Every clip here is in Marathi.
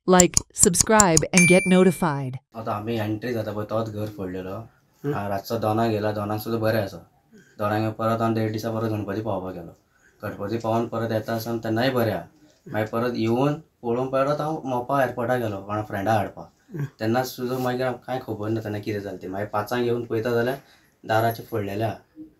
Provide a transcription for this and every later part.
like, subscribe, and get notified. आता आम्ही एंट्री जाता पळय तोच घर फोडलेलो. रातचो दोनाक गेला, दोनाक सुद्दां बरें आसा. दोनाक परत हांव 1.5 दिसा परत गणपती पावपाक गेलो. गणपती पावून परत येता आसतना तेन्नाय बरें आहा. मागीर परत येवन पळोवन परत हांव मोपा एअरपोर्टार गेलो कोणा फ्रेंडा हाडपाक. तेन्ना सुद्दां मागीर कांय खबर ना तेन्ना कितें जालें तें. मागीर 5 येवन पळयता जाल्यार दाराचे फोडलेले आहा.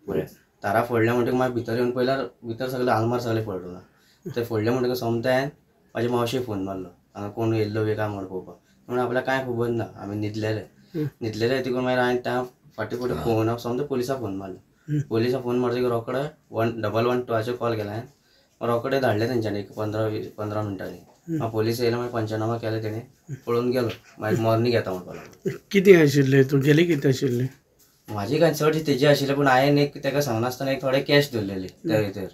पळय दारां फोडल्या म्हणटकीर मागीर भितर येवन पळयल्यार भितर सगळे आलमार सगळे फोडलेलो. ते फोडले म्हणटकीर सोमतें म्हाजे मावशेक फोन मारलो. हांगा कोण येयल्लो बी काय म्हण पळोवपाक. म्हणून आपल्याक कांय खबर ना. आमी न्हिदलेले तितून मागीर हांवें त्या फाटीं फुडें फोन सोमतें पुलिसाक फोन मारलो. पुलिसाक फोन मारतकीर रोखडे 112 कॉल केला हांवें. रोखडे धाडले तेंच्यांनी 15 मिनटांनी. हांव पुलीस येयले मागीर पंचनामा केले तेणी. पळोवन गेलो. मागीर मॉर्निंग येता म्हणपाक लागलो. कितें आशिल्लें तुगेलें कितें आशिल्लें? म्हाजी काय चडशी तेजी आशिल्लें पूण हांवें एक तेका सांगनासतना एक थोडे कॅश दवरलेली त्या भितर.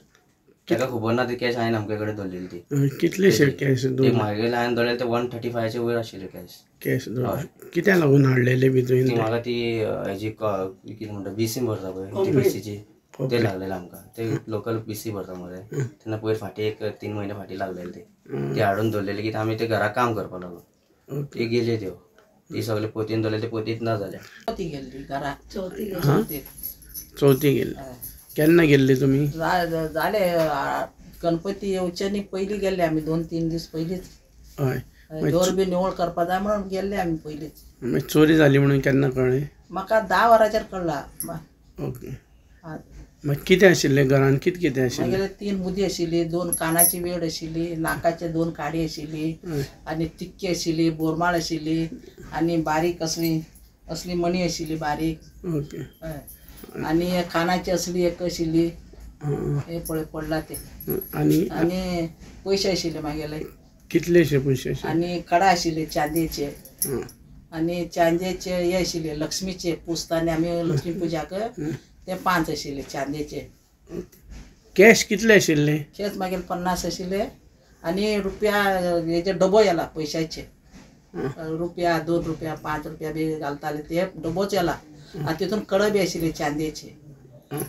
तेका खबर ना ती कॅश हांवें आमचे कडेन दवरलेली ती. कितलेशे कॅश? म्हागेले हांवें दवरलेले ते 135चे वयर आशिल्ले कॅश. कित्याक लागून हाडलेले भितर? ती म्हाका ती हेजी कितें म्हणटा BC भरता पळय ती BCची ते लागलेले आमकां. ते लोकल BC भरता मरे. तेन्ना पयर फाटीं एक 3 म्हयने फाटीं लागलेले ते हाडून दवरलेले कित्याक आमी ते घरा काम करपाक लागलो. ती गेली त्यो. ती सगळे पोतयेन दवरलेली ते पोतयेंत ना जाल्या. चवथी गेल्ली घरा चवथी गेली. केन्ना गेल्ले तुमी? जाले गणपती येवचे न्ही पयलीं गेल्ले आमी 2-3 दीस पयलींच. हय दोर बी निवळ करपा जाय म्हणून गेल्ले आमी पयलींच. मागीर चोरी जाली म्हणून केन्ना कळ्ळें? म्हाका 10 वरांचेर कळ्ळां. ओके. मागीर कितें आशिल्लें घरान? कितें आशिल्लें? मागीर 3 मुदी आशिल्ली, 2 कानाची वेड आशिल्ली, लाखाचे 2 काडी आशिल्ली आनी तिक्की आशिल्ली, बोरमाळ आशिल्ली आनी बारीक असली मणी आशिल्ली बारीक. ओके. आनी कानाची असली एक आशिल्ली. हे पळय पडला ते. आनी पयशे आशिल्ले म्हागेले. कितलेशे पयशे आशिल्ले? आनी कडा आशिल्ले चांदयेचे. आनी चांदयेचे हे आशिल्ले लक्ष्मीचे पुजताना आमी लक्ष्मी पुजाक ते 5 आशिल्ले चांदयेचे. कॅश कितले आशिल्ले? कॅश मागीर 50 आशिल्ले आनी रुपया हेजे डबो येला पयशाचे. रुपया 2 रुपया 5 रुपया बी घालताले ते डबोच येला. आनी तितून कडे बी आशिल्ले चांदयेचे.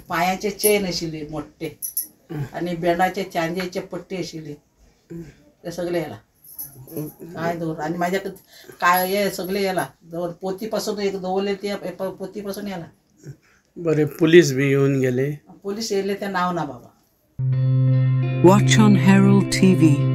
पांयाचे चेन आशिल्ली मोठे आनी बेंडाचे चांदयेचे पट्टी आशिल्ली. ते सगळे येला काय दवर. आनी म्हाजे काय हे सगळे येला दवर. पोती पासून एक दवरले ते पोती पासून येला. बरें पुलीस बी येवन गेले? पुलीस येयले ते नांव ना बाबा. Watch on Herald TV.